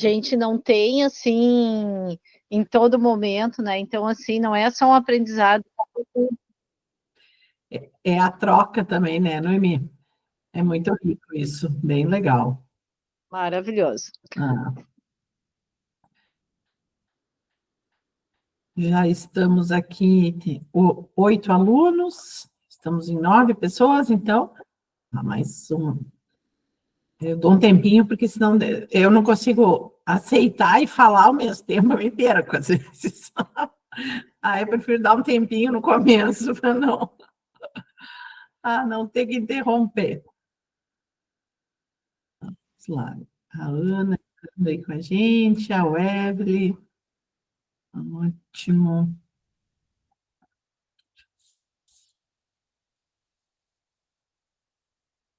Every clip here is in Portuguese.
gente não tem, assim, em todo momento, né? Então, assim, não é só um aprendizado. É a troca também, né, Noemi? É muito rico isso, bem legal. Maravilhoso. Ah, já estamos aqui, 8 alunos, estamos em 9 pessoas, então, mais um. Eu dou um tempinho, porque senão eu não consigo aceitar e falar ao mesmo tempo, eu me perco às vezes. Aí eu prefiro dar um tempinho no começo para não ter que interromper. Vamos lá. A Ana está aí com a gente, a Webley. Ótimo.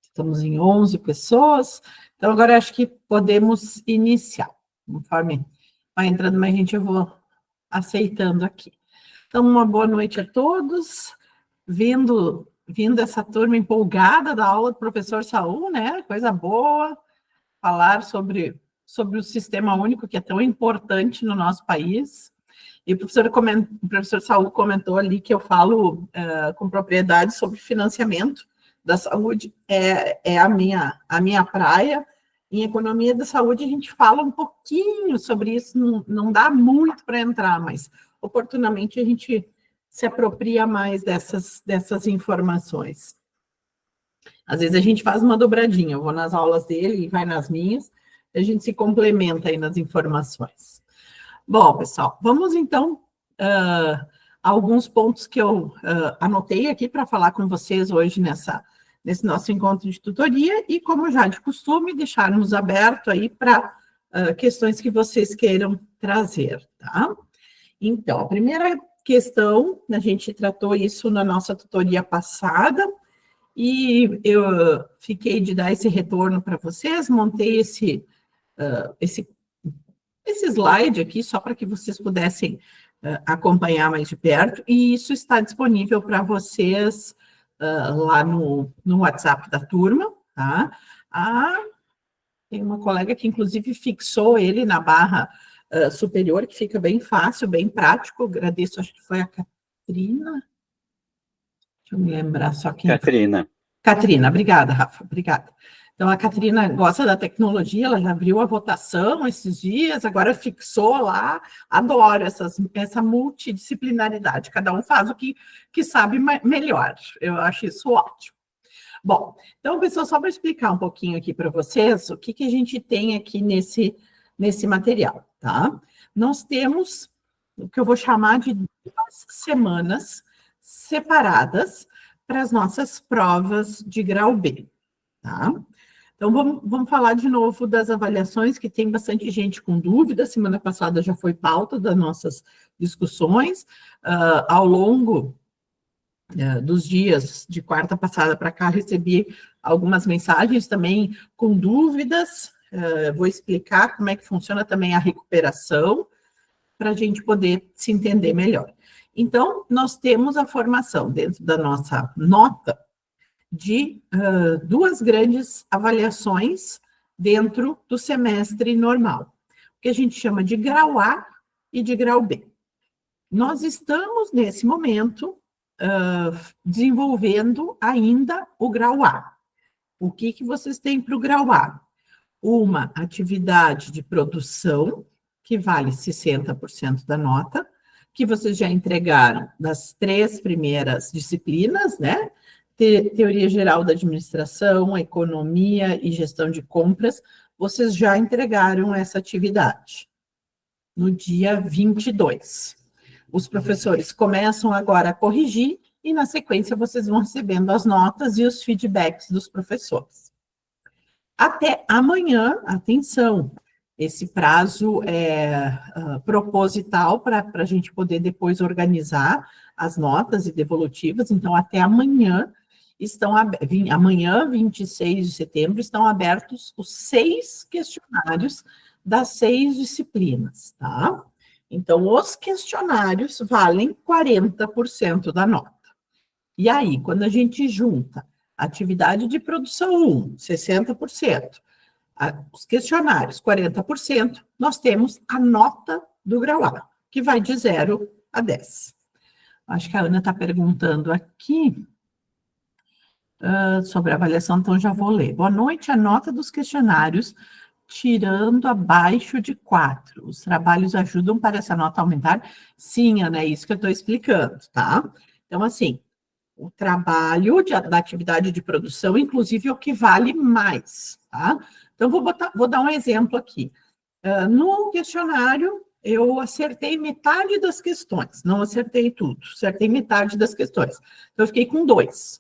Estamos em 11 pessoas. Então, agora acho que podemos iniciar. Conforme vai entrando mais gente, eu vou aceitando aqui. Então, uma boa noite a todos. Vindo essa turma empolgada da aula do professor Saul, né? Coisa boa. Falar sobre o sistema único, que é tão importante no nosso país. E o professor Saul comentou ali que eu falo com propriedade sobre financiamento da saúde, é a minha praia. Em economia da saúde, a gente fala um pouquinho sobre isso, não dá muito para entrar, mas oportunamente a gente se apropria mais dessas informações. Às vezes a gente faz uma dobradinha, eu vou nas aulas dele e vai nas minhas, a gente se complementa aí nas informações. Bom, pessoal, vamos então a alguns pontos que eu anotei aqui para falar com vocês hoje nesse nosso encontro de tutoria e, como já de costume, deixarmos aberto aí para questões que vocês queiram trazer, tá? Então, a primeira questão, a gente tratou isso na nossa tutoria passada, e eu fiquei de dar esse retorno para vocês, montei esse slide aqui, só para que vocês pudessem acompanhar mais de perto, e isso está disponível para vocês lá no WhatsApp da turma, tá? Tem uma colega que, inclusive, fixou ele na barra superior, que fica bem fácil, bem prático. Agradeço, acho que foi a Catrina. Deixa eu me lembrar só quem. Catrina. Catrina, obrigada, Rafa, obrigada. Então, a Catrina gosta da tecnologia, ela já abriu a votação esses dias, agora fixou lá, adoro essa multidisciplinaridade, cada um faz o que sabe melhor, eu acho isso ótimo. Bom, então, pessoal, só para explicar um pouquinho aqui para vocês, o que a gente tem aqui nesse material, tá? Nós temos o que eu vou chamar de 2 semanas separadas para as nossas provas de grau B, tá? Então, vamos falar de novo das avaliações, que tem bastante gente com dúvida. Semana passada já foi pauta das nossas discussões. Ao longo dos dias de quarta passada para cá, recebi algumas mensagens também com dúvidas. Vou explicar como é que funciona também a recuperação, para a gente poder se entender melhor. Então, nós temos a formação dentro da nossa nota de 2 grandes avaliações dentro do semestre normal, que a gente chama de grau A e de grau B. Nós estamos, nesse momento, desenvolvendo ainda o grau A. O que vocês têm para o grau A? Uma atividade de produção, que vale 60% da nota, que vocês já entregaram das 3 primeiras disciplinas, né? Teoria geral da administração, economia e gestão de compras, vocês já entregaram essa atividade no dia 22. Os professores começam agora a corrigir e, na sequência, vocês vão recebendo as notas e os feedbacks dos professores. Até amanhã, atenção, esse prazo é proposital para a gente poder depois organizar as notas e devolutivas, então até amanhã, amanhã, 26 de setembro, estão abertos os 6 questionários das 6 disciplinas, tá? Então, os questionários valem 40% da nota. E aí, quando a gente junta atividade de produção 1, 60%, os questionários, 40%, nós temos a nota do grau A, que vai de 0 a 10. Acho que a Ana está perguntando aqui sobre a avaliação, então já vou ler. Boa noite, a nota dos questionários, tirando abaixo de 4. Os trabalhos ajudam para essa nota aumentar? Sim, Ana, é isso que eu estou explicando, tá? Então, assim, o trabalho da atividade de produção, inclusive, é o que vale mais, tá? Então, vou dar um exemplo aqui. No questionário, eu acertei metade das questões, não acertei tudo, acertei metade das questões. Então, eu fiquei com 2.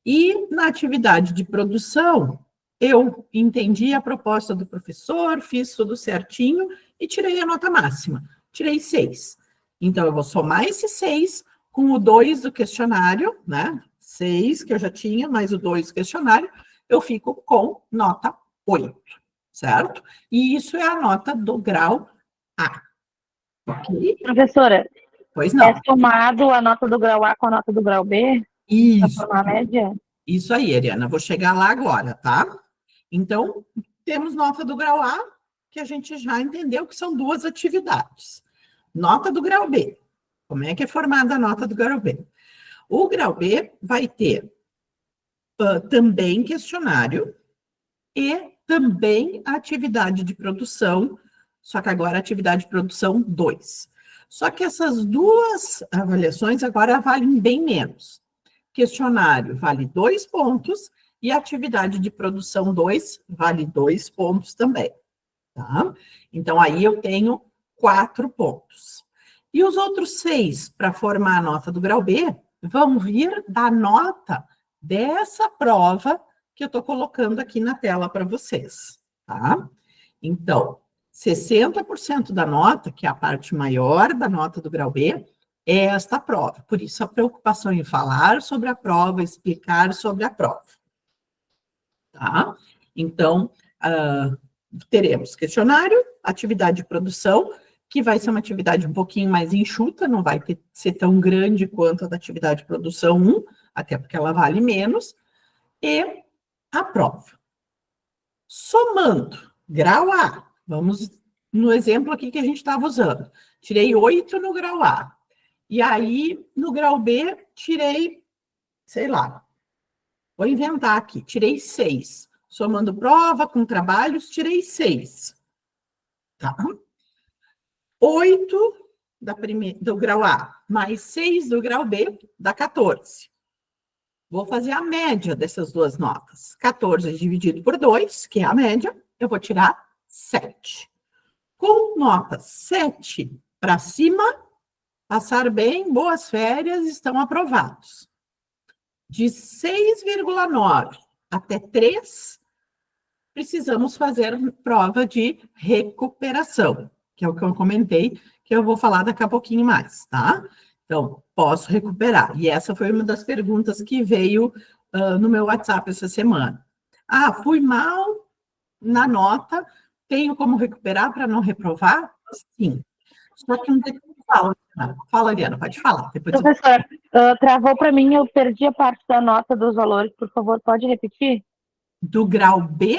E na atividade de produção, eu entendi a proposta do professor, fiz tudo certinho e tirei a nota máxima. Tirei 6. Então, eu vou somar esse 6 com o 2 do questionário, né? 6 que eu já tinha, mais o 2 do questionário, eu fico com nota 8, certo? E isso é a nota do grau A. Ok? Professora, Pois é não. somado a nota do grau A com a nota do grau B? Para Isso. formar a média? Isso aí, Ariana, vou chegar lá agora, tá? Então, temos nota do grau A, que a gente já entendeu que são 2 atividades. Nota do grau B. Como é que é formada a nota do grau B? O grau B vai ter também questionário e também atividade de produção, só que agora atividade de produção 2. Só que essas 2 avaliações agora valem bem menos. Questionário vale 2 pontos e atividade de produção 2 vale 2 pontos também, tá? Então, aí eu tenho 4 pontos. E os outros 6, para formar a nota do grau B, vão vir da nota dessa prova que eu estou colocando aqui na tela para vocês, tá? Então, 60% da nota, que é a parte maior da nota do grau B, é esta prova. Por isso, a preocupação em falar sobre a prova, explicar sobre a prova. Tá? Então, teremos questionário, atividade de produção, que vai ser uma atividade um pouquinho mais enxuta, não vai ser tão grande quanto a da atividade de produção 1, até porque ela vale menos, e a prova. Somando, grau A, vamos no exemplo aqui que a gente estava usando. Tirei 8 no grau A. E aí, no grau B, tirei, sei lá, vou inventar aqui, tirei 6. Somando prova com trabalhos, tirei 6. Tá? 8 do grau A, mais 6 do grau B, dá 14. Vou fazer a média dessas 2 notas. 14 dividido por 2, que é a média, eu vou tirar 7. Com nota 7 para cima, passar bem, boas férias, estão aprovados. De 6,9 até 3, precisamos fazer prova de recuperação, que é o que eu comentei, que eu vou falar daqui a pouquinho mais, tá? Então, posso recuperar. E essa foi uma das perguntas que veio no meu WhatsApp essa semana. Ah, fui mal na nota, tenho como recuperar para não reprovar? Sim. Só que não tem como falar. Fala, Ariana, pode falar. Professora, travou para mim, eu perdi a parte da nota dos valores, por favor, pode repetir? Do grau B?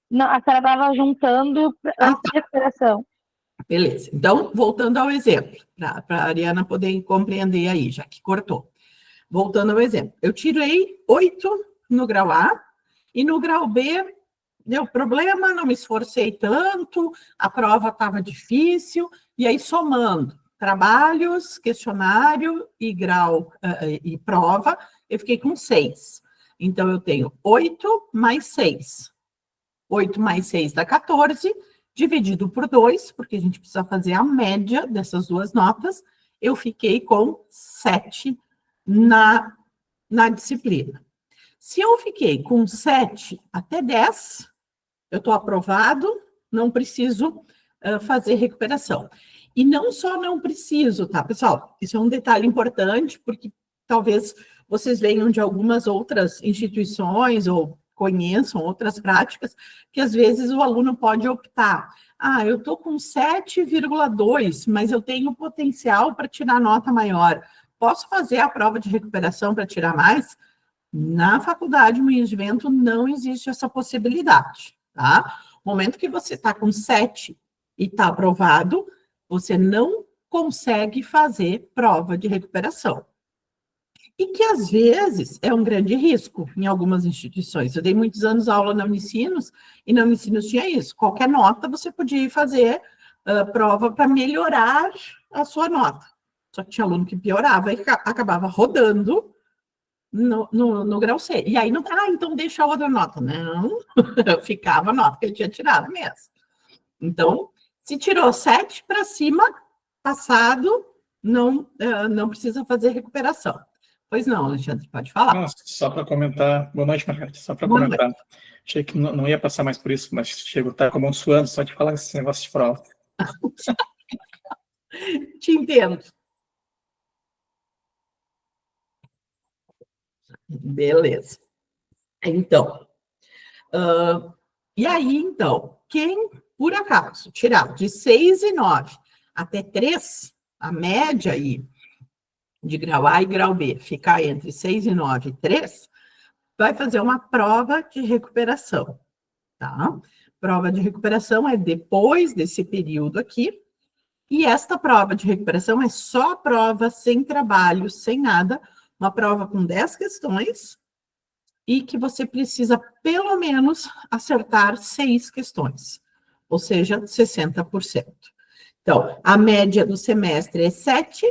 Não, a senhora estava juntando antes de recuperação. Beleza. Então, voltando ao exemplo, para a Ariana poder compreender aí, já que cortou. Voltando ao exemplo, eu tirei 8 no grau A, e no grau B deu problema, não me esforcei tanto, a prova estava difícil, e aí somando trabalhos, questionário e grau e prova, eu fiquei com 6. Então, eu tenho 8 mais 6. 8 mais 6 dá 14, dividido por 2, porque a gente precisa fazer a média dessas 2 notas, eu fiquei com 7 na disciplina. Se eu fiquei com 7 até 10, eu estou aprovado, não preciso fazer recuperação. E não só não preciso, tá, pessoal? Isso é um detalhe importante, porque talvez vocês venham de algumas outras instituições ou conheçam outras práticas, que às vezes o aluno pode optar. Ah, eu estou com 7,2, mas eu tenho potencial para tirar nota maior. Posso fazer a prova de recuperação para tirar mais? Na faculdade Moinhos de Vento não existe essa possibilidade, tá? No momento que você está com 7 e está aprovado, você não consegue fazer prova de recuperação. E que, às vezes, é um grande risco em algumas instituições. Eu dei muitos anos aula na Unicinos, e na Unicinos tinha isso. Qualquer nota você podia ir fazer prova para melhorar a sua nota. Só que tinha aluno que piorava e acabava rodando no grau C. E aí, não, então deixa a outra nota. Não, ficava a nota que ele tinha tirado mesmo. Então, se tirou 7 para cima, passado, não precisa fazer recuperação. Pois não, Alexandre, pode falar. Não, só para comentar. Boa noite, Margarida. Só para Boa comentar. Achei que não ia passar mais por isso, mas chego a estar com a mão suando só de falar esse negócio de prova. Te entendo. Beleza. Então, e aí, então, quem, por acaso, tirar de 6 e 9 até 3, a média aí de grau A e grau B ficar entre 6 e 9 e 3, vai fazer uma prova de recuperação, tá? Prova de recuperação é depois desse período aqui, e esta prova de recuperação é só prova sem trabalho, sem nada, uma prova com 10 questões, e que você precisa, pelo menos, acertar 6 questões, ou seja, 60%. Então, a média do semestre é 7,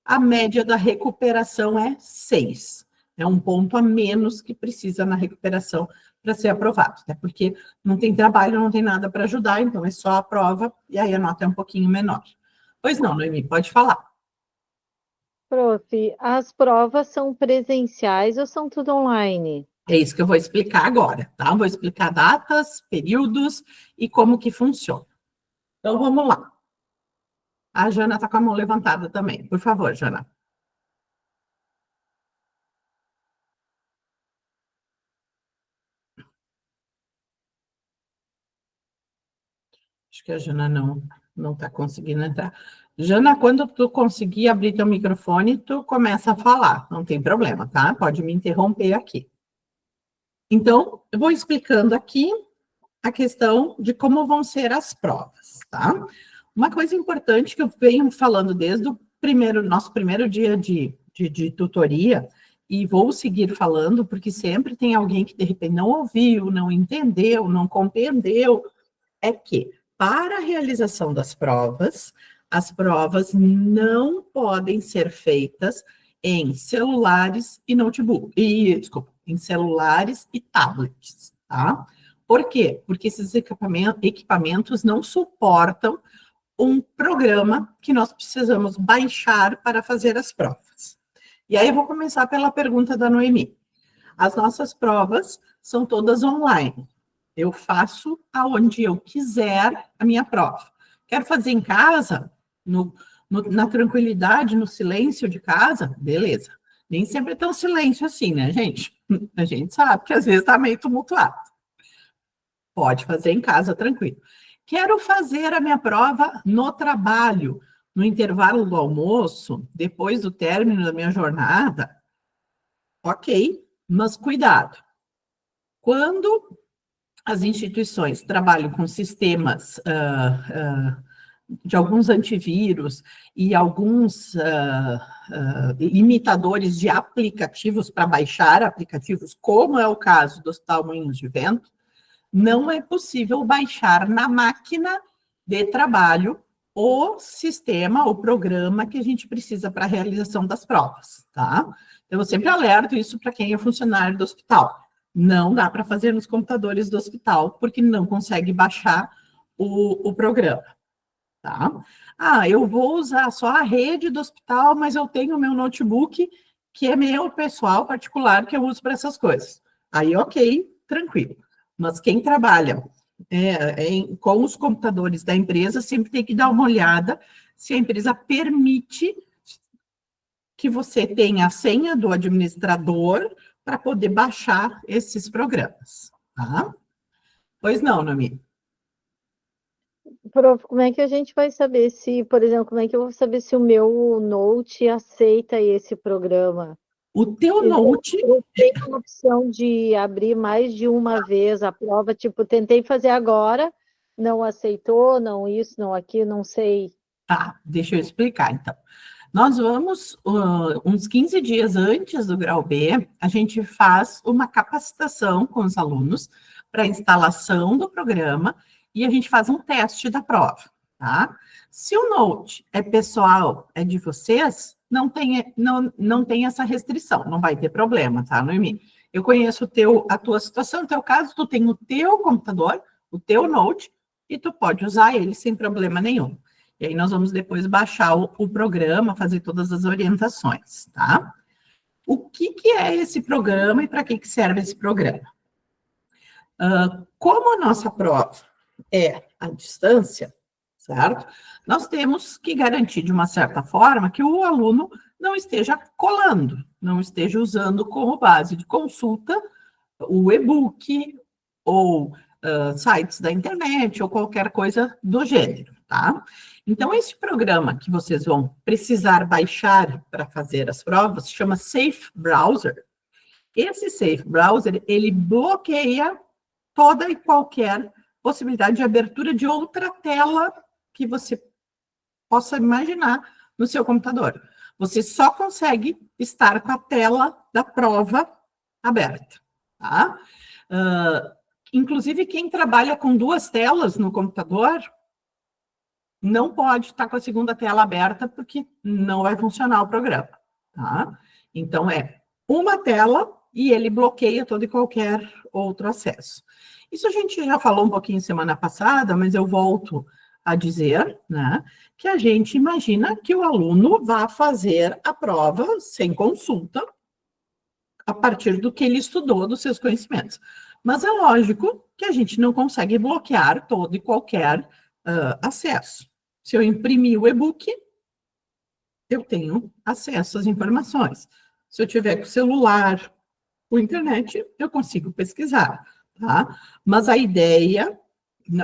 a média da recuperação é 6. É um ponto a menos que precisa na recuperação para ser aprovado, até porque não tem trabalho, não tem nada para ajudar, então é só a prova, e aí a nota é um pouquinho menor. Pois não, Noemi, pode falar. Prof, as provas são presenciais ou são tudo online? É isso que eu vou explicar agora, tá? Vou explicar datas, períodos e como que funciona. Então, vamos lá. A Jana está com a mão levantada também. Por favor, Jana. Acho que a Jana não está conseguindo entrar. Jana, quando tu conseguir abrir teu microfone, tu começa a falar. Não tem problema, tá? Pode me interromper aqui. Então, eu vou explicando aqui a questão de como vão ser as provas, tá? Uma coisa importante que eu venho falando desde o nosso primeiro dia de tutoria, e vou seguir falando, porque sempre tem alguém que, de repente, não ouviu, não entendeu, não compreendeu, é que, para a realização das provas, as provas não podem ser feitas em celulares e em celulares e tablets, tá? Por quê? Porque esses equipamentos não suportam um programa que nós precisamos baixar para fazer as provas. E aí eu vou começar pela pergunta da Noemi. As nossas provas são todas online. Eu faço aonde eu quiser a minha prova. Quero fazer em casa, na tranquilidade, no silêncio de casa? Beleza. Nem sempre é tão silêncio assim, né, gente? A gente sabe que às vezes está meio tumultuado. Pode fazer em casa, tranquilo. Quero fazer a minha prova no trabalho, no intervalo do almoço, depois do término da minha jornada. Ok, mas cuidado. Quando as instituições trabalham com sistemas de alguns antivírus e alguns limitadores de aplicativos para baixar aplicativos, como é o caso do Hospital Moinhos de Vento, não é possível baixar na máquina de trabalho o sistema, o programa que a gente precisa para a realização das provas, tá? Então, eu sempre alerto isso para quem é funcionário do hospital. Não dá para fazer nos computadores do hospital, porque não consegue baixar o programa, tá? Eu vou usar só a rede do hospital, mas eu tenho o meu notebook, que é meu pessoal particular, que eu uso para essas coisas. Aí, ok, tranquilo. Mas quem trabalha com os computadores da empresa sempre tem que dar uma olhada se a empresa permite que você tenha a senha do administrador para poder baixar esses programas, tá? Pois não, Noemi? Prof, como é que a gente vai saber se, por exemplo, como é que eu vou saber se o meu Note aceita esse programa? O teu Note... Eu tenho a opção de abrir mais de uma vez a prova, tipo, tentei fazer agora, não aceitou, não isso, não aquilo, não sei. Tá, deixa eu explicar, então. Nós vamos, uns 15 dias antes do grau B, a gente faz uma capacitação com os alunos para a instalação do programa e a gente faz um teste da prova, tá? Se o Note é pessoal, é de vocês, não tem essa restrição, não vai ter problema, tá, Noemi? Eu conheço a tua situação, o teu caso, tu tem o teu computador, o teu Note, e tu pode usar ele sem problema nenhum. E aí nós vamos depois baixar o programa, fazer todas as orientações, tá? O que é esse programa e para que serve esse programa? Como a nossa prova é à distância, certo? Nós temos que garantir, de uma certa forma, que o aluno não esteja colando, não esteja usando como base de consulta o e-book ou sites da internet ou qualquer coisa do gênero, tá? Então, esse programa que vocês vão precisar baixar para fazer as provas se chama Safe Browser. Esse Safe Browser, ele bloqueia toda e qualquer possibilidade de abertura de outra tela que você possa imaginar no seu computador. Você só consegue estar com a tela da prova aberta, tá? Inclusive, quem trabalha com duas telas no computador não pode estar com a segunda tela aberta, porque não vai funcionar o programa, tá? Então, é uma tela e ele bloqueia todo e qualquer outro acesso. Isso a gente já falou um pouquinho semana passada, mas eu volto a dizer, né, que a gente imagina que o aluno vá fazer a prova sem consulta, a partir do que ele estudou, dos seus conhecimentos. Mas é lógico que a gente não consegue bloquear todo e qualquer acesso. Se eu imprimir o e-book, eu tenho acesso às informações. Se eu tiver com o celular, com a internet, eu consigo pesquisar, tá? Mas a ideia,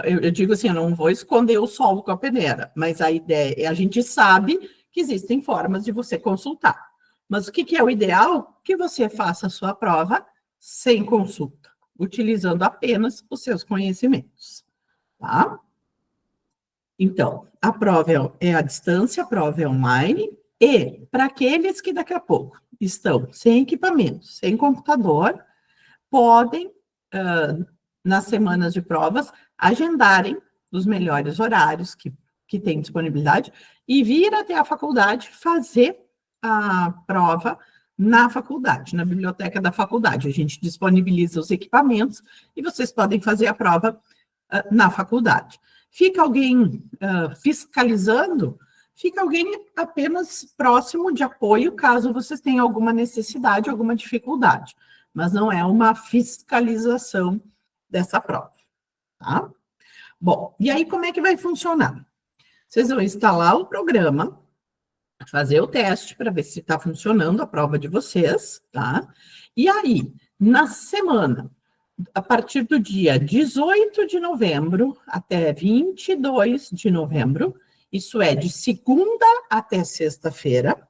eu digo assim, eu não vou esconder o sol com a peneira, mas a ideia, a gente sabe que existem formas de você consultar. Mas o que é o ideal? Que você faça a sua prova sem consulta, utilizando apenas os seus conhecimentos, tá? Então, a prova é à distância, a prova é online, e para aqueles que daqui a pouco estão sem equipamento, sem computador, podem, nas semanas de provas, agendarem os melhores horários que têm disponibilidade e vir até a faculdade fazer a prova na faculdade, na biblioteca da faculdade. A gente disponibiliza os equipamentos e vocês podem fazer a prova na faculdade. Fica alguém fiscalizando? Fica alguém apenas próximo de apoio, caso vocês tenham alguma necessidade, alguma dificuldade. Mas não é uma fiscalização dessa prova, tá? Bom, e aí como é que vai funcionar? Vocês vão instalar o programa, fazer o teste para ver se está funcionando a prova de vocês, tá? E aí, na semana, a partir do dia 18 de novembro até 22 de novembro, isso é de segunda até sexta-feira,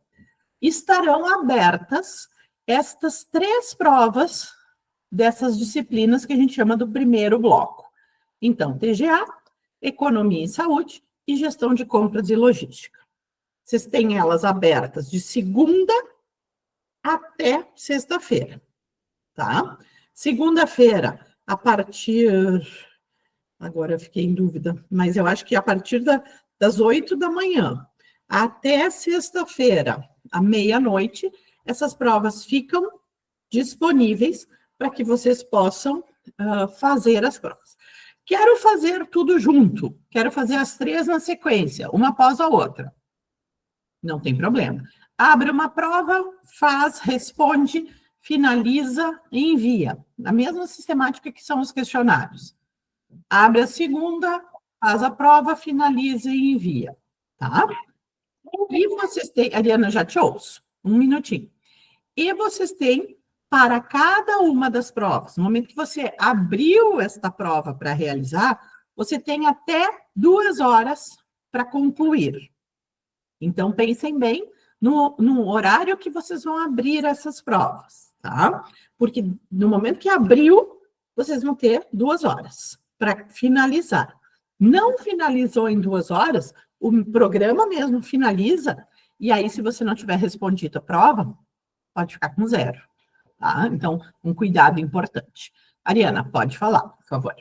estarão abertas estas 3 provas dessas disciplinas que a gente chama do primeiro bloco. Então, TGA, Economia e Saúde e Gestão de Compras e Logística. Vocês têm elas abertas de segunda até sexta-feira, tá? Segunda-feira, a partir... Agora eu fiquei em dúvida, mas eu acho que a partir das 8 da manhã até sexta-feira, à meia-noite, essas provas ficam disponíveis para que vocês possam fazer as provas. Quero fazer tudo junto, quero fazer as 3 na sequência, uma após a outra. Não tem problema. Abre uma prova, faz, responde, finaliza e envia. A mesma sistemática que são os questionários. Abre a segunda, faz a prova, finaliza e envia, tá? E vocês têm... Ariana, já te ouço. Um minutinho. E vocês têm, para cada uma das provas, no momento que você abriu esta prova para realizar, você tem até 2 horas para concluir. Então, pensem bem, no horário que vocês vão abrir essas provas, tá? Porque no momento que abriu, vocês vão ter 2 horas para finalizar. Não finalizou em 2 horas, o programa mesmo finaliza, e aí, se você não tiver respondido a prova, pode ficar com 0, tá? Então, um cuidado importante. Ariana, pode falar, por favor.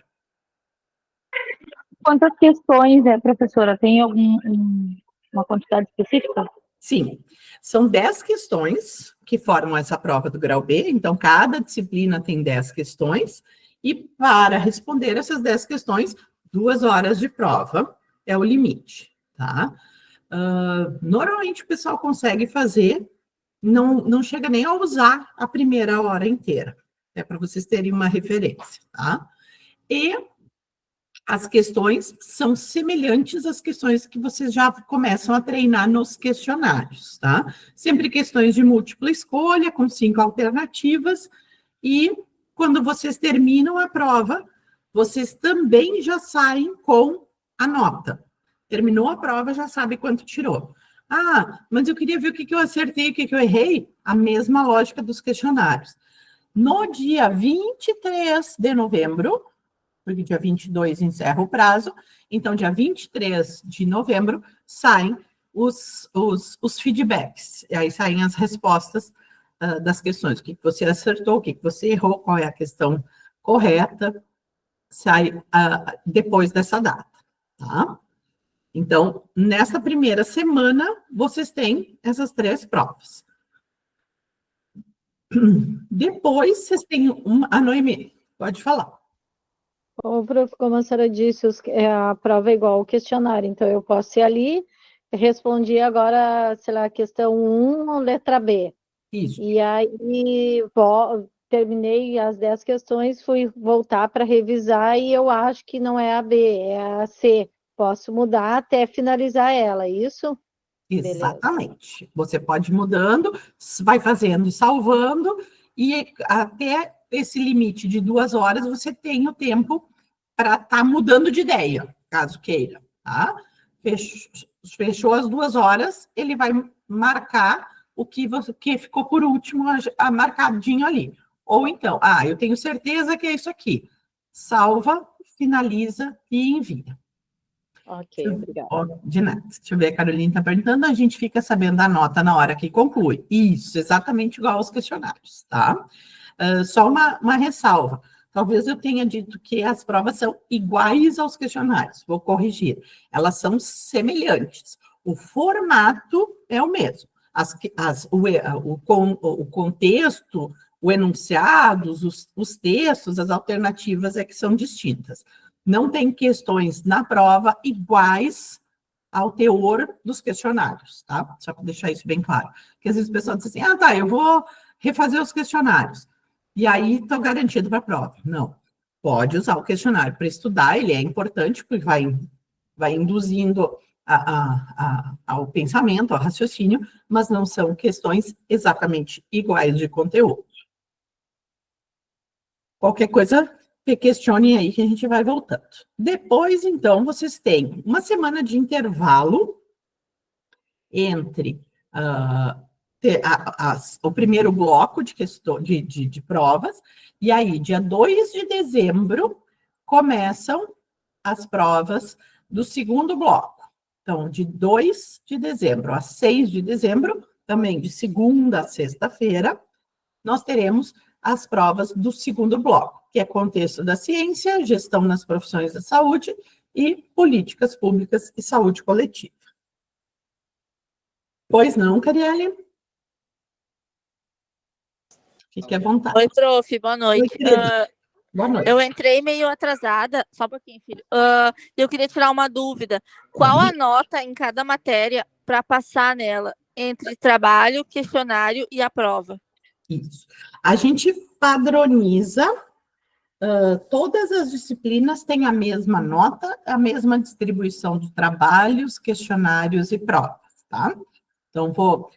Quantas questões, professora? Tem uma quantidade específica? Sim, são 10 questões que formam essa prova do grau B, então cada disciplina tem 10 questões, e para responder essas 10 questões, 2 horas de prova é o limite, tá? Normalmente o pessoal consegue fazer, não chega nem a usar a primeira hora inteira, é para vocês terem uma referência, tá? E as questões são semelhantes às questões que vocês já começam a treinar nos questionários, tá? Sempre questões de múltipla escolha, com 5 alternativas, e quando vocês terminam a prova, vocês também já saem com a nota. Terminou a prova, já sabe quanto tirou. Ah, mas eu queria ver o que eu acertei, o que eu errei. A mesma lógica dos questionários. No dia 23 de novembro, porque dia 22 encerra o prazo, então dia 23 de novembro saem os feedbacks, e aí saem as respostas das questões, o que você acertou, o que você errou, qual é a questão correta, sai depois dessa data, tá? Então, nessa primeira semana, vocês têm essas 3 provas. Depois, vocês têm a Noemi, pode falar. Ô, prof, como a senhora disse, a prova é igual ao questionário, então eu posso ir ali, respondi agora, sei lá, a questão 1, letra B. Isso. E aí, terminei as 10 questões, fui voltar para revisar e eu acho que não é a B, é a C. Posso mudar até finalizar ela, isso? Exatamente. Beleza. Você pode ir mudando, vai fazendo e salvando, e até esse limite de 2 horas você tem o tempo para estar mudando de ideia, caso queira, tá? Fechou as 2 horas, ele vai marcar o que ficou por último marcadinho ali. Ou então, eu tenho certeza que é isso aqui. Salva, finaliza e envia. Ok, obrigada. De nada. Deixa eu ver, a Carolina está perguntando, a gente fica sabendo a nota na hora que conclui. Isso, exatamente igual aos questionários, tá? Só uma ressalva. Talvez eu tenha dito que as provas são iguais aos questionários. Vou corrigir. Elas são semelhantes. O formato é o mesmo. O contexto, o enunciado, os textos, as alternativas é que são distintas. Não tem questões na prova iguais ao teor dos questionários, tá? Só para deixar isso bem claro. Porque às vezes o pessoal diz assim, eu vou refazer os questionários. E aí estou garantido para a prova. Não. Pode usar o questionário para estudar, ele é importante, porque vai induzindo ao pensamento, ao raciocínio, mas não são questões exatamente iguais de conteúdo. Qualquer coisa, questione aí que a gente vai voltando. Depois, então, vocês têm uma semana de intervalo entre o primeiro bloco de provas, e aí, dia 2 de dezembro, começam as provas do segundo bloco. Então, de 2 de dezembro a 6 de dezembro, também de segunda a sexta-feira, nós teremos as provas do segundo bloco, que é contexto da ciência, gestão nas profissões da saúde e políticas públicas e saúde coletiva. Pois não, Carielle? Fique à vontade. Oi, prof, boa noite. Boa noite. Eu entrei meio atrasada, só um pouquinho, filho. Eu queria tirar uma dúvida. Qual a nota em cada matéria para passar nela, entre trabalho, questionário e a prova? Isso. A gente padroniza, todas as disciplinas têm a mesma nota, a mesma distribuição de trabalhos, questionários e provas, tá? Então, vou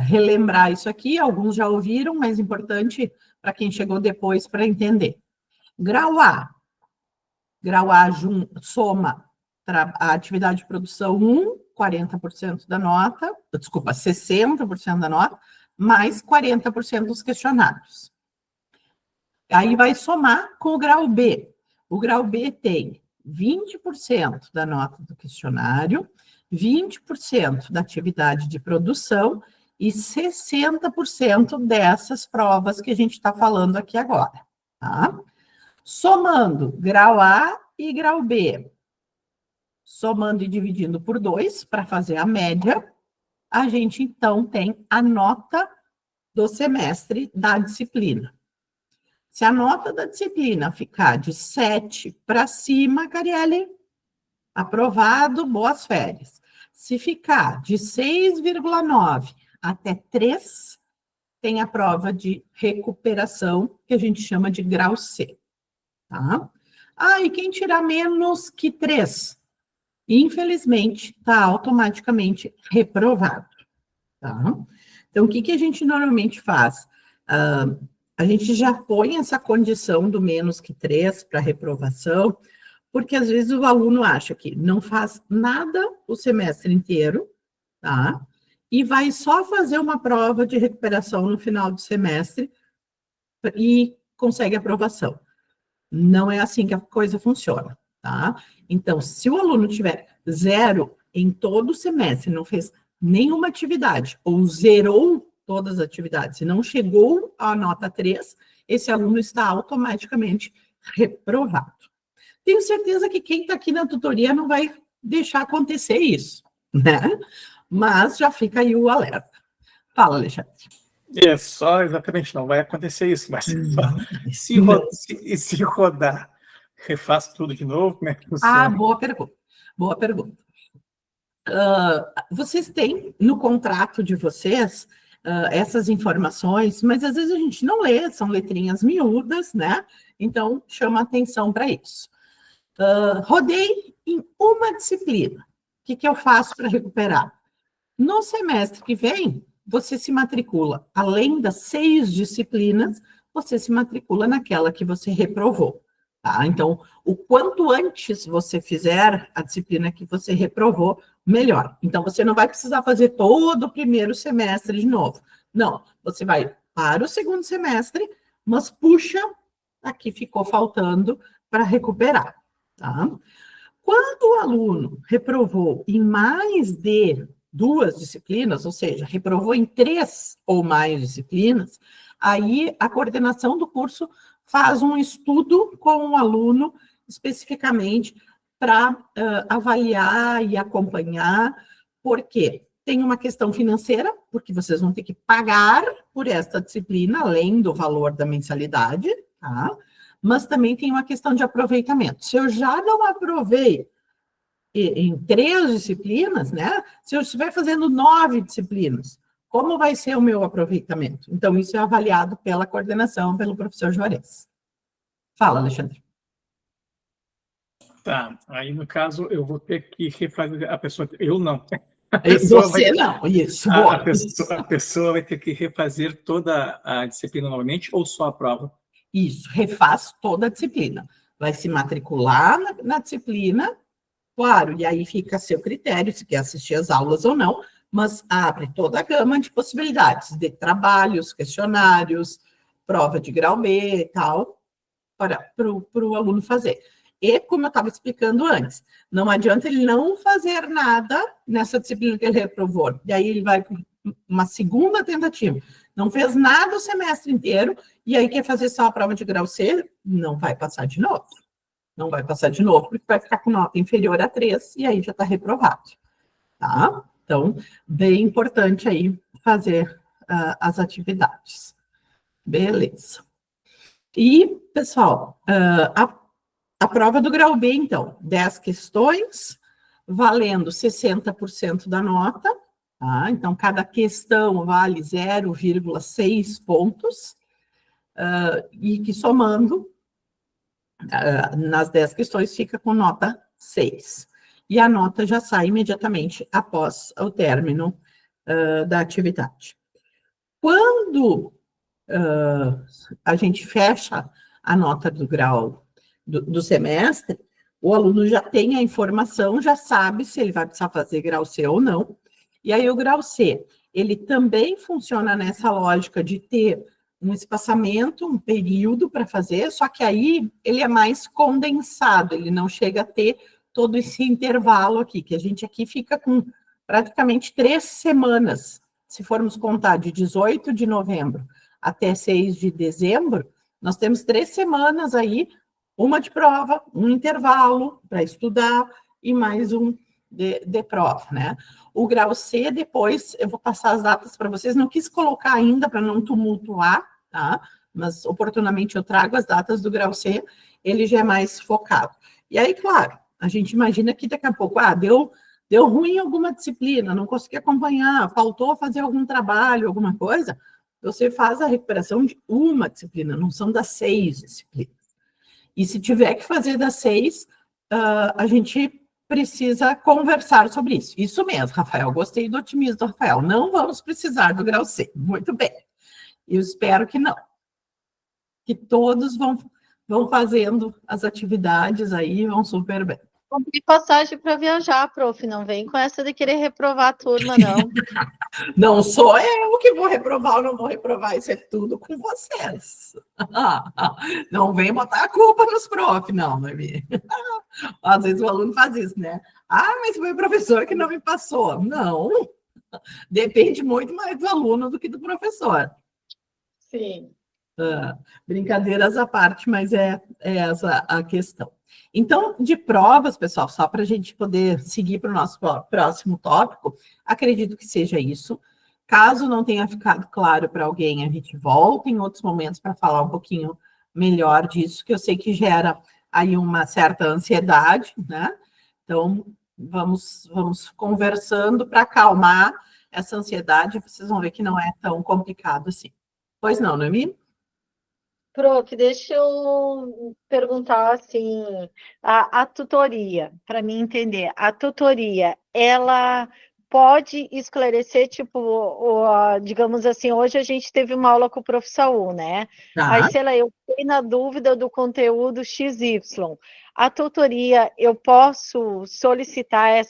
relembrar isso aqui, alguns já ouviram, mas importante para quem chegou depois para entender. Grau A soma a atividade de produção 1 40% da nota, desculpa, 60% da nota, mais 40% dos questionários. Aí vai somar com o grau B. O grau B tem 20% da nota do questionário, 20% da atividade de produção e 60% dessas provas que a gente está falando aqui agora, tá? Somando grau A e grau B, somando e dividindo por 2 para fazer a média, a gente então tem a nota do semestre da disciplina. Se a nota da disciplina ficar de 7 para cima, Carielle, aprovado, boas férias. Se ficar de 6,9 até 3, tem a prova de recuperação, que a gente chama de grau C. Tá? E quem tirar menos que 3, infelizmente, está automaticamente reprovado. Tá? Então, o que a gente normalmente faz? A gente já põe essa condição do menos que 3 para reprovação, porque às vezes o aluno acha que não faz nada o semestre inteiro, tá? E vai só fazer uma prova de recuperação no final do semestre e consegue aprovação. Não é assim que a coisa funciona, tá? Então, se o aluno tiver 0 em todo o semestre, não fez nenhuma atividade, ou zerou todas as atividades e não chegou à nota 3, esse aluno está automaticamente reprovado. Tenho certeza que quem está aqui na tutoria não vai deixar acontecer isso, né? Mas já fica aí o alerta. Fala, Alexandre. Só exatamente, não vai acontecer isso, mas se rodar, refaz tudo de novo, como é que funciona? Boa pergunta. Boa pergunta. Vocês têm no contrato de vocês essas informações, mas às vezes a gente não lê, são letrinhas miúdas, né? Então, chama atenção para isso. Rodei em uma disciplina. O que eu faço para recuperar? No semestre que vem, você se matricula, além das 6 disciplinas, você se matricula naquela que você reprovou. Tá? Então, o quanto antes você fizer a disciplina que você reprovou, melhor. Então, você não vai precisar fazer todo o primeiro semestre de novo. Não, você vai para o segundo semestre, mas puxa a que ficou faltando para recuperar. Tá? Quando o aluno reprovou em mais de 2 disciplinas, ou seja, reprovou em 3 ou mais disciplinas, aí a coordenação do curso faz um estudo com o aluno especificamente para avaliar e acompanhar, porque tem uma questão financeira, porque vocês vão ter que pagar por esta disciplina, além do valor da mensalidade, tá? Mas também tem uma questão de aproveitamento. Se eu já não aprovei em 3 disciplinas, né? Se eu estiver fazendo 9 disciplinas, como vai ser o meu aproveitamento? Então, isso é avaliado pela coordenação, pelo professor Juarez. Fala, Alexandre. Tá, aí no caso eu vou ter que refazer a pessoa, eu não. Você não, isso. A pessoa vai ter que refazer toda a disciplina novamente ou só a prova? Isso, refaz toda a disciplina. Vai se matricular na disciplina, claro, e aí fica a seu critério, se quer assistir às aulas ou não, mas abre toda a gama de possibilidades, de trabalhos, questionários, prova de grau B e tal, para o aluno fazer. E, como eu estava explicando antes, não adianta ele não fazer nada nessa disciplina que ele reprovou. E aí ele vai para uma segunda tentativa. Não fez nada o semestre inteiro, e aí quer fazer só a prova de grau C, não vai passar de novo. Não vai passar de novo, porque vai ficar com nota inferior a 3, e aí já está reprovado. Tá? Então, bem importante aí fazer as atividades. Beleza. E, pessoal, a prova do grau B, então, 10 questões, valendo 60% da nota, tá? Então, cada questão vale 0,6 pontos, e que somando, nas 10 questões, fica com nota 6. E a nota já sai imediatamente após o término da atividade. Quando a gente fecha a nota do grau do semestre, o aluno já tem a informação, já sabe se ele vai precisar fazer grau C ou não. E aí o grau C, ele também funciona nessa lógica de ter um espaçamento, um período para fazer, só que aí ele é mais condensado, ele não chega a ter todo esse intervalo aqui, que a gente aqui fica com praticamente 3 semanas. Se formos contar de 18 de novembro até 6 de dezembro, nós temos 3 semanas aí, uma de prova, um intervalo para estudar e mais um de prova, né? O grau C, depois eu vou passar as datas para vocês, não quis colocar ainda para não tumultuar, tá? Mas oportunamente eu trago as datas do grau C, ele já é mais focado. E aí, claro, a gente imagina que daqui a pouco, deu ruim em alguma disciplina, não consegui acompanhar, faltou fazer algum trabalho, alguma coisa, você faz a recuperação de uma disciplina, não são das 6 disciplinas. E se tiver que fazer das 6, a gente precisa conversar sobre isso. Isso mesmo, Rafael, gostei do otimismo do Rafael. Não vamos precisar do grau C. Muito bem. Eu espero que não. Que todos vão fazendo as atividades aí, vão super bem. Comprei passagem para viajar, prof. Não vem com essa de querer reprovar a turma, não. Não sou eu que vou reprovar ou não vou reprovar, isso é tudo com vocês. Não vem botar a culpa nos prof, não, Noemi. Às vezes o aluno faz isso, né? Mas foi o professor que não me passou. Não, depende muito mais do aluno do que do professor. Sim. Brincadeiras à parte, mas é essa a questão. Então, de provas, pessoal, só para a gente poder seguir para o nosso próximo tópico, acredito que seja isso. Caso não tenha ficado claro para alguém, a gente volta em outros momentos para falar um pouquinho melhor disso, que eu sei que gera aí uma certa ansiedade, né? Então, vamos conversando para acalmar essa ansiedade, vocês vão ver que não é tão complicado assim. Pois não, Noemi? Prof, deixa eu perguntar assim, a tutoria, para mim entender, a tutoria, ela pode esclarecer, tipo, digamos assim, hoje a gente teve uma aula com o Prof. Saul, né? Tá. Aí, sei lá, eu fiquei na dúvida do conteúdo XY. A tutoria, eu posso solicitar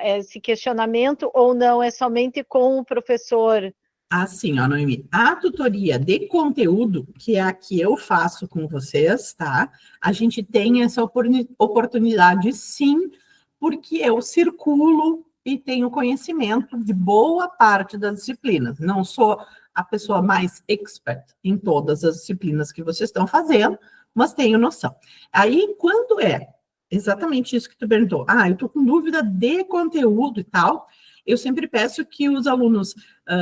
esse questionamento ou não? É somente com o professor? Assim, ó, Noemi, a tutoria de conteúdo, que é a que eu faço com vocês, tá? A gente tem essa oportunidade, sim, porque eu circulo e tenho conhecimento de boa parte das disciplinas. Não sou a pessoa mais expert em todas as disciplinas que vocês estão fazendo, mas tenho noção. Aí, quando é exatamente isso que tu perguntou, eu estou com dúvida de conteúdo e tal, eu sempre peço que os alunos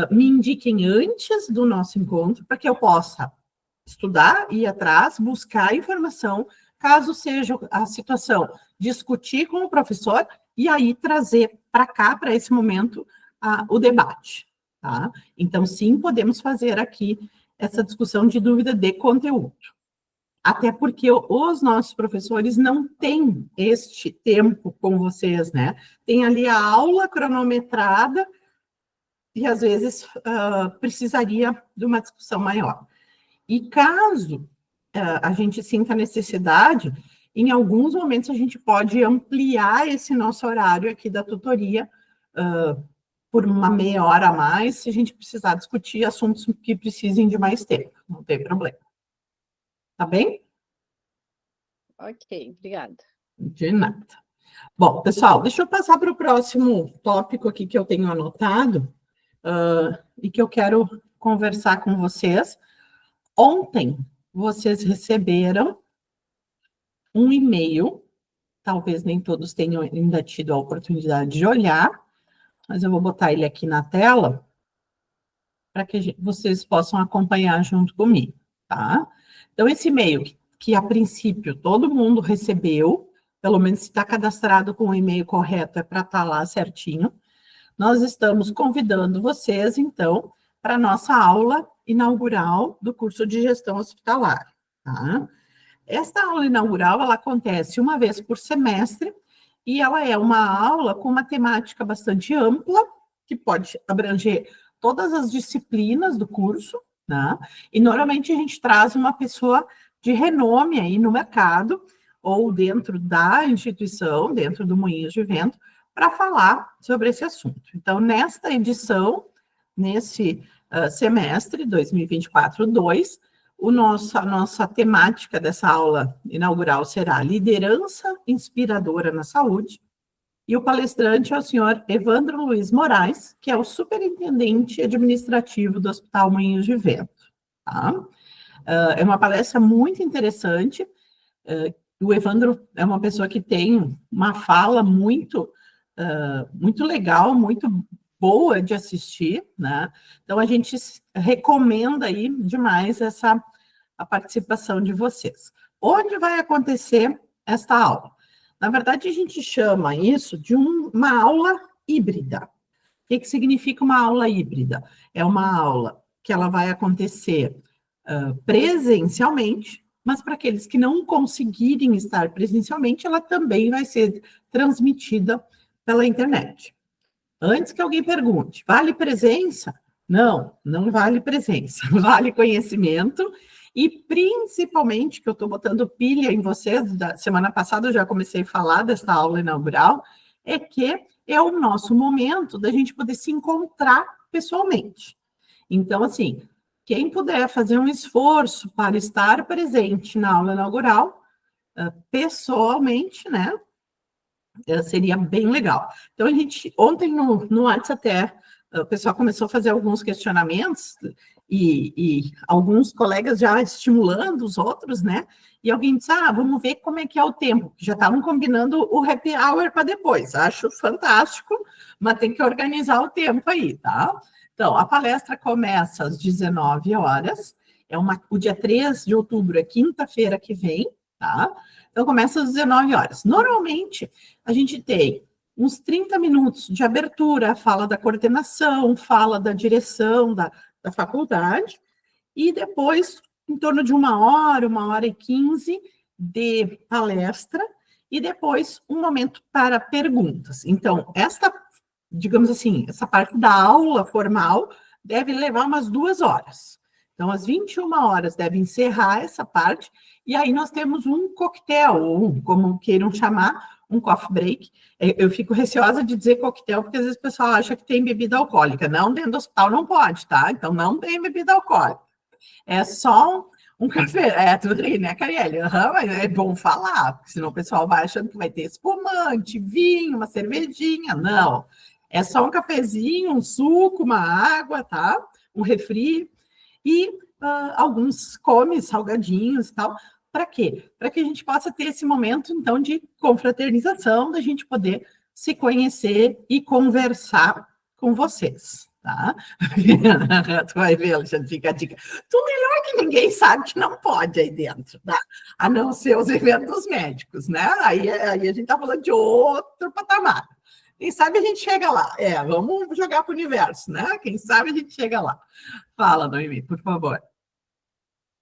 me indiquem antes do nosso encontro, para que eu possa estudar, ir atrás, buscar informação, caso seja a situação, discutir com o professor e aí trazer para cá, para esse momento, o debate. Tá? Então, sim, podemos fazer aqui essa discussão de dúvida de conteúdo. Até porque os nossos professores não têm este tempo com vocês, né? Tem ali a aula cronometrada e, às vezes, precisaria de uma discussão maior. E caso a gente sinta necessidade, em alguns momentos a gente pode ampliar esse nosso horário aqui da tutoria por uma meia hora a mais, se a gente precisar discutir assuntos que precisem de mais tempo, não tem problema. Tá bem? Ok, obrigada. De nada. Bom, pessoal, deixa eu passar para o próximo tópico aqui que eu tenho anotado e que eu quero conversar com vocês. Ontem, vocês receberam um e-mail, talvez nem todos tenham ainda tido a oportunidade de olhar, mas eu vou botar ele aqui na tela para que vocês possam acompanhar junto comigo, tá? Então, esse e-mail que a princípio todo mundo recebeu, pelo menos se está cadastrado com o e-mail correto, é para estar lá certinho. Nós estamos convidando vocês, então, para a nossa aula inaugural do curso de gestão hospitalar, tá? Esta aula inaugural, ela acontece uma vez por semestre, e ela é uma aula com uma temática bastante ampla, que pode abranger todas as disciplinas do curso, né? E normalmente a gente traz uma pessoa de renome aí no mercado, ou dentro da instituição, dentro do Moinhos de Vento, para falar sobre esse assunto. Então, nesta edição, nesse semestre 2024-2, a nossa temática dessa aula inaugural será Liderança Inspiradora na Saúde, e o palestrante é o senhor Evandro Luiz Moraes, que é o superintendente administrativo do Hospital Moinhos de Vento. Tá? É uma palestra muito interessante. O Evandro é uma pessoa que tem uma fala muito legal, muito boa de assistir, né? Então, a gente recomenda aí demais a participação de vocês. Onde vai acontecer esta aula? Na verdade, a gente chama isso de uma aula híbrida. O que significa uma aula híbrida? É uma aula que ela vai acontecer presencialmente, mas para aqueles que não conseguirem estar presencialmente, ela também vai ser transmitida pela internet. Antes que alguém pergunte, vale presença? Não, não vale presença, vale conhecimento. E principalmente, que eu estou botando pilha em vocês, da semana passada eu já comecei a falar dessa aula inaugural, é que é o nosso momento da gente poder se encontrar pessoalmente. Então, assim, quem puder fazer um esforço para estar presente na aula inaugural, pessoalmente, né, seria bem legal. Então, a gente, ontem no WhatsApp até, o pessoal começou a fazer alguns questionamentos, e alguns colegas já estimulando os outros, né? E alguém disse, vamos ver como é que é o tempo, já estavam combinando o happy hour para depois, acho fantástico, mas tem que organizar o tempo aí, tá? Então, a palestra começa às 19 horas, o dia 3 de outubro, é quinta-feira que vem, tá? Então, começa às 19 horas. Normalmente, a gente tem uns 30 minutos de abertura, fala da coordenação, fala da direção da faculdade, e depois, em torno de 1 hora e 15 de palestra, e depois um momento para perguntas. Então, digamos assim, essa parte da aula formal deve levar umas 2 horas. Então, às 21 horas deve encerrar essa parte, e aí nós temos um coquetel, ou como queiram chamar, um coffee break. Eu fico receosa de dizer coquetel, porque às vezes o pessoal acha que tem bebida alcoólica. Não, dentro do hospital não pode, tá? Então, não tem bebida alcoólica. É só um café. É tudo aí, né, Carielle? Mas é bom falar, porque senão o pessoal vai achando que vai ter espumante, vinho, uma cervejinha. Não. É só um cafezinho, um suco, uma água, tá? Um refri. E alguns salgadinhos e tal. Para quê? Para que a gente possa ter esse momento, então, de confraternização, da gente poder se conhecer e conversar com vocês, tá? Tu vai ver, Alexandre, fica a dica. Tu melhor que ninguém sabe que não pode aí dentro, tá? A não ser os eventos médicos, né? Aí a gente tá falando de outro patamar. Quem sabe a gente chega lá. Vamos jogar para o universo, né? Quem sabe a gente chega lá. Fala, Noemi, por favor.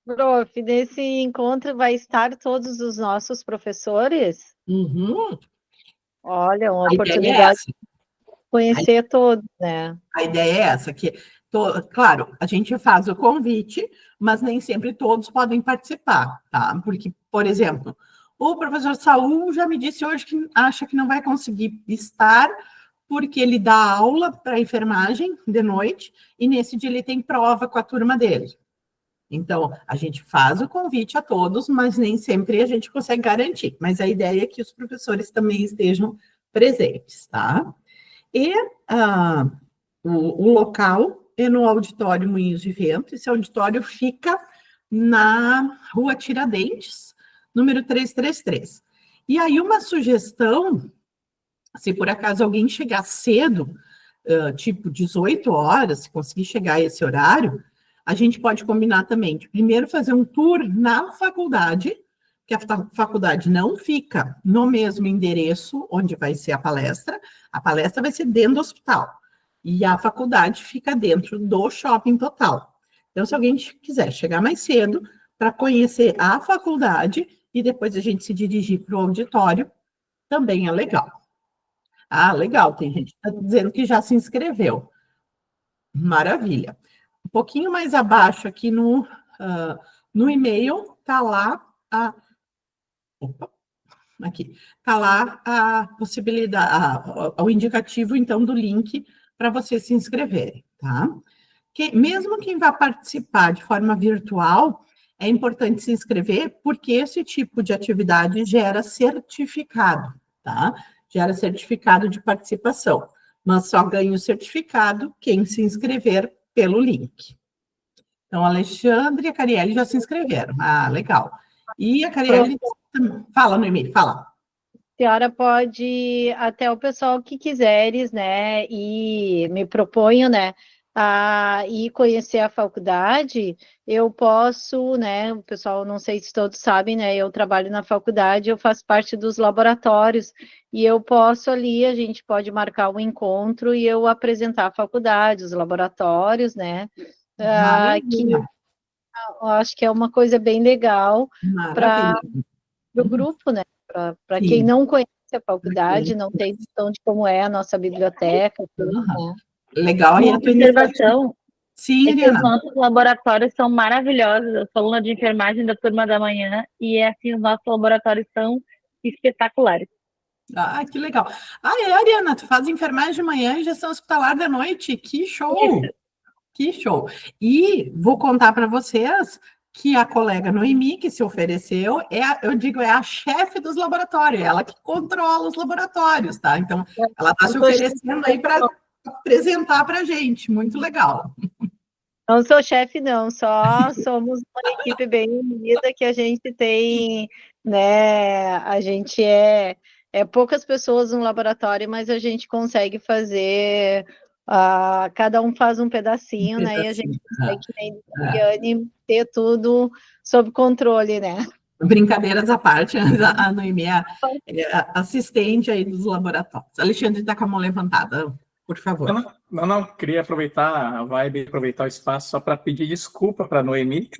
Prof, nesse encontro vai estar todos os nossos professores? Uhum. Olha, uma A oportunidade de conhecer todos, né? A ideia é essa, claro, a gente faz o convite, mas nem sempre todos podem participar, tá? Porque, por exemplo, o professor Saul já me disse hoje que acha que não vai conseguir estar, porque ele dá aula para enfermagem de noite, e nesse dia ele tem prova com a turma dele. Então, a gente faz o convite a todos, mas nem sempre a gente consegue garantir. Mas a ideia é que os professores também estejam presentes, tá? E o local é no Auditório Moinhos de Vento. Esse auditório fica na Rua Tiradentes, número 333. E aí, uma sugestão, se por acaso alguém chegar cedo, tipo 18 horas, se conseguir chegar a esse horário, a gente pode combinar também de primeiro fazer um tour na faculdade, que a faculdade não fica no mesmo endereço onde vai ser a palestra vai ser dentro do hospital, e a faculdade fica dentro do Shopping Total. Então, se alguém quiser chegar mais cedo para conhecer a faculdade e depois a gente se dirigir para o auditório, também é legal. Legal, tem gente que está dizendo que já se inscreveu. Maravilha. Um pouquinho mais abaixo aqui no e-mail, está lá aqui, está lá a possibilidade, o indicativo, então, do link para vocês se inscreverem, tá? Mesmo quem vai participar de forma virtual, é importante se inscrever, porque esse tipo de atividade gera certificado, tá? Gera certificado de participação, mas só ganha o certificado quem se inscrever pelo link. Então, Alexandre e a Carielle já se inscreveram. Ah, legal. E a Carielle... Fala, Noemi, fala. A senhora pode, até o pessoal que quiseres, né, e me proponho, né, a ir conhecer a faculdade, eu posso, né, o pessoal, não sei se todos sabem, né, eu trabalho na faculdade, eu faço parte dos laboratórios, e eu posso ali, a gente pode marcar um encontro e eu apresentar a faculdade, os laboratórios, né, que eu acho que é uma coisa bem legal para o grupo, né, para quem não conhece a faculdade, não tem noção de como é a nossa biblioteca. Tudo, né? Legal. Uma observação Sim, é que os nossos laboratórios são maravilhosos. Eu sou aluna de enfermagem da turma da manhã e assim, os nossos laboratórios são espetaculares. Ah, que legal. Ah, Ariana, tu faz enfermagem de manhã e gestão hospitalar da noite. Que show! Isso. Que show! E vou contar para vocês que a colega Noemi, que se ofereceu, eu digo, é a chefe dos laboratórios, ela que controla os laboratórios, tá? Então, ela está se oferecendo aí para apresentar para a gente. Muito legal. Não sou chefe, não, só somos uma equipe bem unida que a gente tem, né? A gente é poucas pessoas no laboratório, mas a gente consegue fazer. Cada um faz um pedacinho, né? E a gente consegue, que nem Viviane, ter tudo sob controle, né? Brincadeiras à parte, a Noemi é assistente aí dos laboratórios. Alexandre está com a mão levantada, por favor. Não, queria aproveitar a vibe, aproveitar o espaço só para pedir desculpa para a Noemi,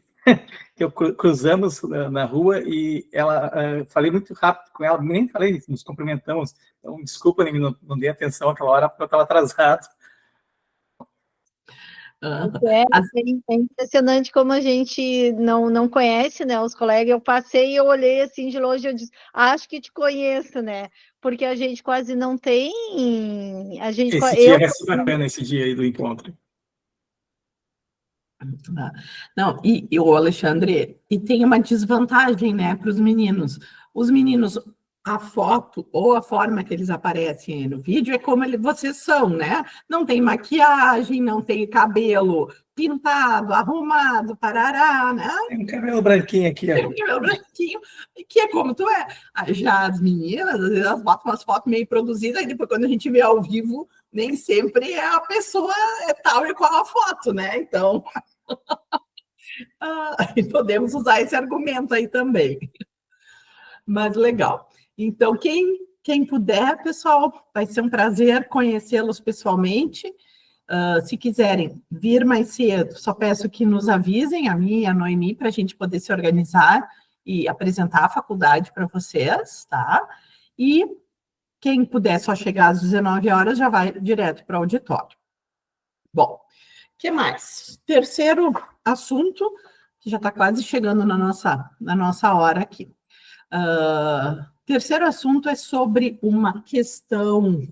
que eu cruzamos na rua e falei muito rápido com ela, nem falei, nos cumprimentamos, então desculpa, Noemi, não dei atenção àquela hora porque eu estava atrasado. É impressionante como a gente não conhece, né, os colegas. Eu passei e eu olhei assim de longe, eu disse, acho que te conheço, né, porque a gente quase não tem, Esse dia é super bacana, esse dia aí do encontro. Não, e o Alexandre, e tem uma desvantagem, né, para os meninos. Os meninos, a foto ou a forma que eles aparecem no vídeo é como vocês são, né? Não tem maquiagem, não tem cabelo pintado, arrumado, parará, né? Tem um cabelo branquinho aqui, ó. Tem um cabelo branquinho, que é como tu é. Já as meninas, às vezes elas botam umas fotos meio produzidas, e depois quando a gente vê ao vivo, nem sempre a pessoa é tal e qual a foto, né? Então... podemos usar esse argumento aí também. Mas legal. Então, quem puder, pessoal, vai ser um prazer conhecê-los pessoalmente. Se quiserem vir mais cedo, só peço que nos avisem, a mim e a Noemi, para a gente poder se organizar e apresentar a faculdade para vocês, tá? E quem puder só chegar às 19 horas, já vai direto para o auditório. Bom, o que mais? Terceiro assunto, que já está quase chegando na nossa hora aqui. Terceiro assunto é sobre uma questão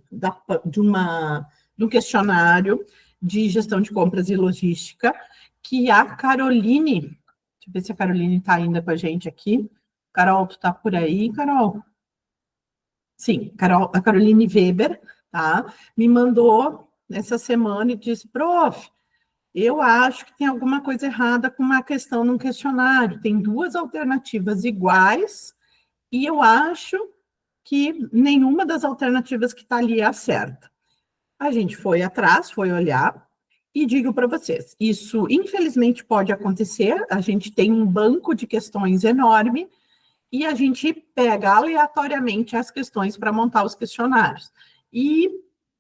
de um questionário de gestão de compras e logística, que a Caroline, deixa eu ver se a Caroline está ainda com a gente aqui. Carol, tu está por aí, Carol? Sim, a Caroline Weber, tá? Me mandou essa semana e disse, prof, eu acho que tem alguma coisa errada com uma questão num questionário. Tem duas alternativas iguais e eu acho que nenhuma das alternativas que está ali é a certa. A gente foi atrás, foi olhar e digo para vocês, isso infelizmente pode acontecer, a gente tem um banco de questões enorme e a gente pega aleatoriamente as questões para montar os questionários. E,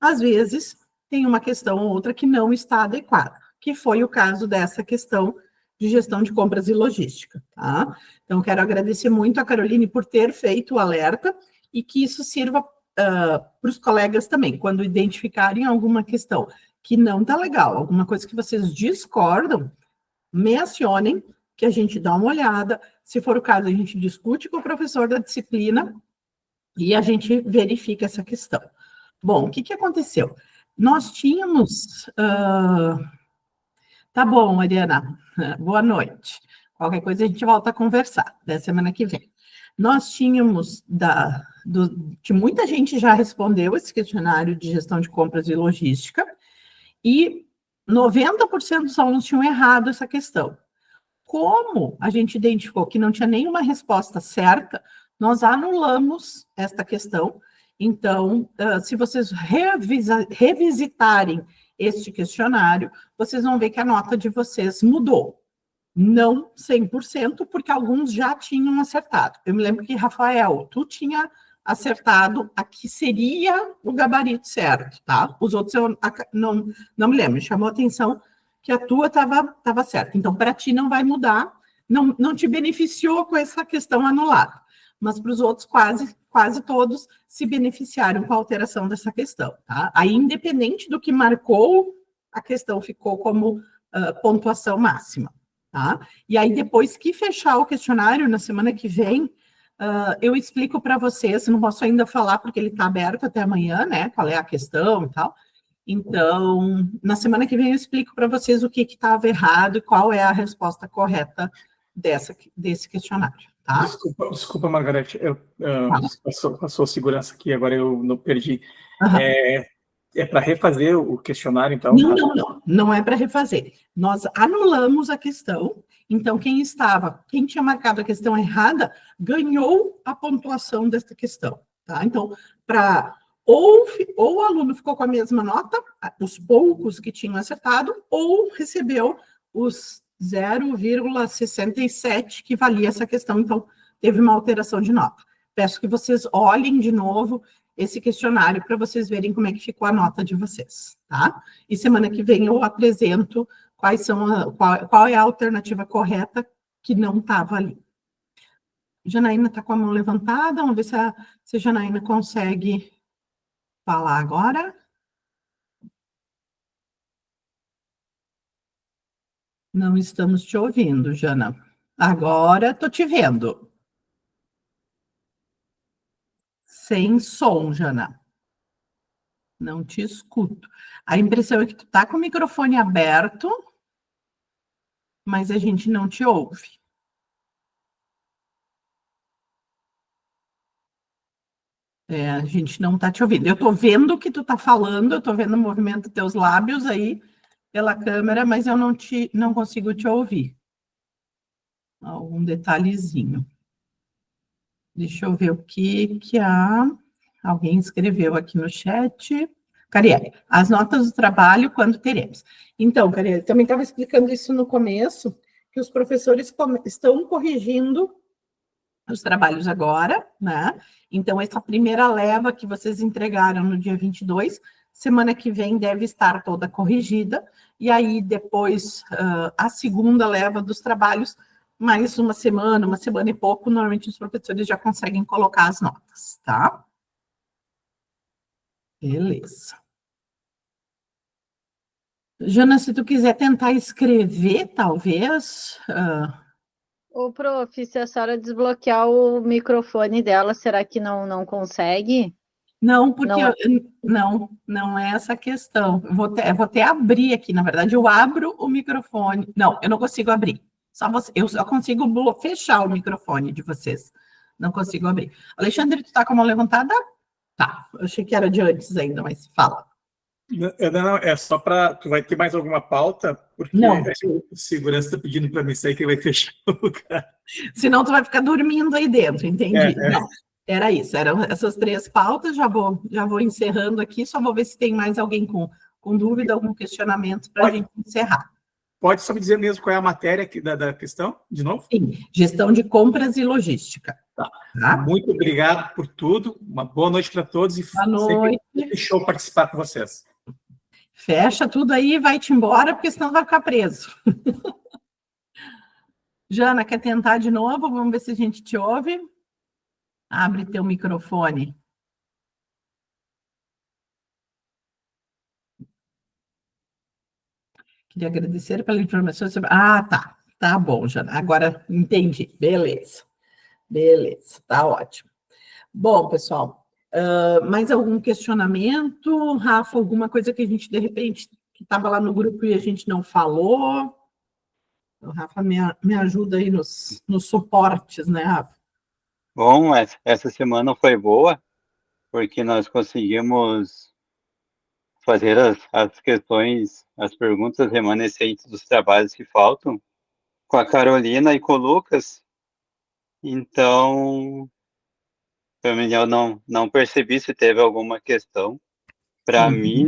às vezes, tem uma questão ou outra que não está adequada, que foi o caso dessa questão de gestão de compras e logística, tá? Então, quero agradecer muito a Caroline por ter feito o alerta e que isso sirva para os colegas também, quando identificarem alguma questão que não está legal, alguma coisa que vocês discordam, me acionem, que a gente dá uma olhada, se for o caso, a gente discute com o professor da disciplina E a gente verifica essa questão. Bom, o que que aconteceu? Nós tínhamos... Tá bom, Mariana, boa noite. Qualquer coisa a gente volta a conversar, da semana que vem. Nós tínhamos, que muita gente já respondeu esse questionário de gestão de compras e logística, e 90% dos alunos tinham errado essa questão. Como a gente identificou que não tinha nenhuma resposta certa, nós anulamos esta questão. Então, se vocês revisitarem este questionário, vocês vão ver que a nota de vocês mudou. Não 100%, porque alguns já tinham acertado. Eu me lembro que, Rafael, tu tinha acertado a que seria o gabarito certo, tá? Os outros eu não me lembro, me chamou a atenção que a tua estava certa. Então, para ti não vai mudar, não te beneficiou com essa questão anulada. Mas para os outros, quase todos se beneficiaram com a alteração dessa questão, tá? Aí, independente do que marcou, a questão ficou como pontuação máxima, tá? E aí, depois que fechar o questionário, na semana que vem, eu explico para vocês, não posso ainda falar porque ele está aberto até amanhã, né? Qual é a questão e tal. Então, na semana que vem eu explico para vocês o que estava errado e qual é a resposta correta desse questionário, tá? Desculpa, Margarete, passou segurança aqui, agora eu não perdi. Uhum. É para refazer o questionário, então? Não é para refazer. Nós anulamos a questão, então quem tinha marcado a questão errada, ganhou a pontuação desta questão, tá? Então, ou o aluno ficou com a mesma nota, os poucos que tinham acertado, ou recebeu os 0,67 que valia essa questão, então teve uma alteração de nota. Peço que vocês olhem de novo esse questionário para vocês verem como é que ficou a nota de vocês, tá? E semana que vem eu apresento qual é a alternativa correta que não estava ali. Janaína está com a mão levantada, vamos ver se a Janaína consegue falar agora. Não estamos te ouvindo, Jana. Agora estou te vendo. Sem som, Jana. Não te escuto. A impressão é que tu está com o microfone aberto, mas a gente não te ouve. A gente não está te ouvindo. Eu estou vendo o que tu está falando, eu estou vendo o movimento dos teus lábios aí pela câmera, mas eu não consigo te ouvir. Algum detalhezinho. Deixa eu ver o que alguém escreveu aqui no chat. Carielle, as notas do trabalho, quando teremos? Então, Carielle, também estava explicando isso no começo, que os professores estão corrigindo os trabalhos agora, né? Então, essa primeira leva que vocês entregaram no dia 22, semana que vem deve estar toda corrigida, e aí depois a segunda leva dos trabalhos, mais uma semana e pouco, normalmente os professores já conseguem colocar as notas, tá? Beleza. Jana, se tu quiser tentar escrever, talvez... Ô, prof, se a senhora desbloquear o microfone dela, será que não consegue? Não, porque não é essa a questão. Eu vou até abrir aqui, na verdade, eu abro o microfone. Não, eu não consigo abrir. Eu só consigo fechar o microfone de vocês. Não consigo abrir. Alexandre, tu tá com a mão levantada? Tá, eu achei que era de antes ainda, mas fala. Não, é só para... Tu vai ter mais alguma pauta? Porque o segurança está pedindo para mim sair que ele vai fechar o lugar. Senão tu vai ficar dormindo aí dentro, entendi. Não, era isso, eram essas 3 pautas, já vou encerrando aqui, só vou ver se tem mais alguém com dúvida, algum questionamento para a gente encerrar. Pode só me dizer mesmo qual é a matéria da questão, de novo? Sim, gestão de compras e logística. Tá? Muito obrigado por tudo, uma boa noite para todos e boa noite. Sempre show participar com vocês. Fecha tudo aí e vai-te embora, porque senão vai ficar preso. Jana, quer tentar de novo? Vamos ver se a gente te ouve. Abre teu microfone. Queria agradecer pela informação sobre... Ah, tá. Tá bom, Jana. Agora entendi. Beleza. Beleza, tá ótimo. Bom, pessoal, mais algum questionamento? Rafa, alguma coisa que a gente, de repente, que estava lá no grupo e a gente não falou? O Rafa me ajuda aí nos suportes, né, Rafa? Bom, essa semana foi boa, porque nós conseguimos fazer as questões, as perguntas remanescentes dos trabalhos que faltam com a Carolina e com o Lucas. Então, para mim, eu não percebi se teve alguma questão. Para mim,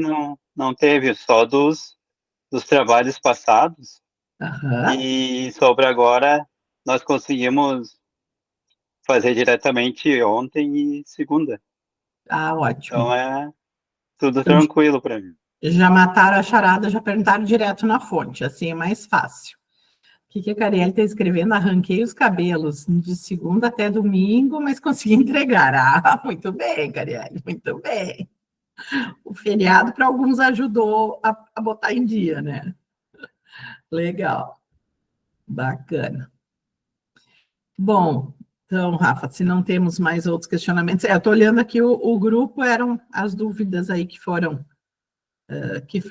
não teve, só dos trabalhos passados. Aham. E sobre agora, nós conseguimos fazer diretamente ontem e segunda. Ah, ótimo. Então, é tudo Então, tranquilo para mim. já mataram a charada, já perguntaram direto na fonte, assim é mais fácil. O que a Carielle está escrevendo? Arranquei os cabelos de segunda até domingo, mas consegui entregar. Ah, muito bem, Carielle, muito bem. O feriado para alguns ajudou a botar em dia, né? Legal, bacana. Bom, então, Rafa, se não temos mais outros questionamentos, eu estou olhando aqui o grupo, eram as dúvidas aí que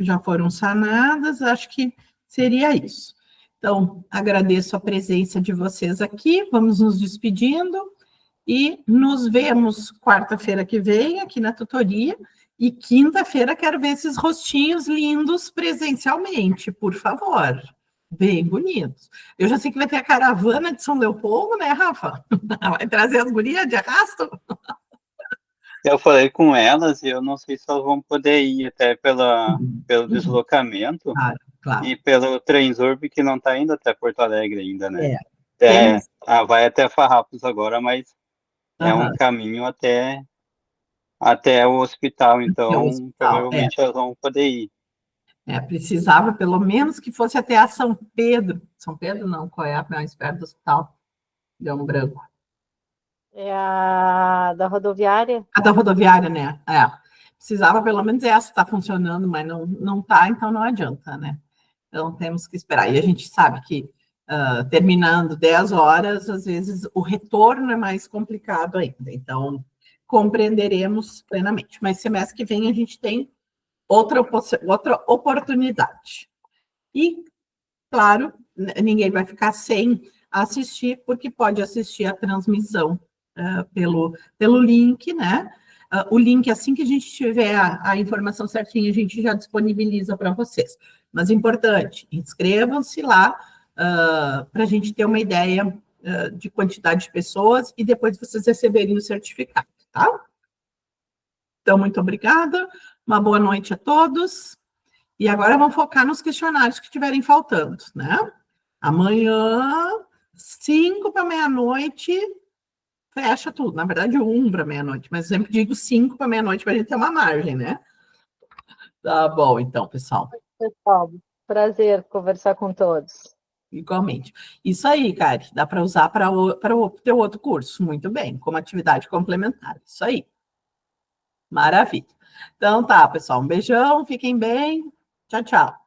já foram sanadas, acho que seria isso. Então, agradeço a presença de vocês aqui, vamos nos despedindo e nos vemos quarta-feira que vem aqui na tutoria e quinta-feira quero ver esses rostinhos lindos presencialmente, por favor. Bem bonitos. Eu já sei que vai ter a caravana de São Leopoldo, né, Rafa? Vai trazer as gurias de arrasto? Eu falei com elas e eu não sei se elas vão poder ir até pelo deslocamento Claro. e pelo Transurb, que não está indo até Porto Alegre ainda, né? Tem- Vai até Farrapos agora, mas é um caminho até o hospital, então hospital, provavelmente elas vão poder ir. Precisava pelo menos que fosse até a São Pedro. São Pedro não, qual é a mais perto do hospital? Leão Branco. É a da rodoviária? A da rodoviária, né? Precisava pelo menos essa estar funcionando, mas não está, então não adianta, né? Então temos que esperar. E a gente sabe que terminando 10 horas, às vezes o retorno é mais complicado ainda. Então, compreenderemos plenamente. Mas semestre que vem a gente tem outra oportunidade. E, claro, ninguém vai ficar sem assistir, porque pode assistir a transmissão pelo link, né? O link, assim que a gente tiver a informação certinha, a gente já disponibiliza para vocês. Mas, importante, inscrevam-se lá para a gente ter uma ideia de quantidade de pessoas e depois vocês receberem o certificado, tá? Então, muito obrigada, uma boa noite a todos. E agora vamos focar nos questionários que estiverem faltando, né? Amanhã, 5 para meia-noite, fecha tudo. Na verdade, 1 para meia-noite, mas eu sempre digo 5 para meia-noite para a gente ter uma margem, né? Tá bom, então, pessoal. Pessoal, prazer conversar com todos. Igualmente. Isso aí, Kari, dá para usar para o teu outro curso. Muito bem, como atividade complementar. Isso aí. Maravilha. Então tá, pessoal, um beijão, fiquem bem. Tchau, tchau.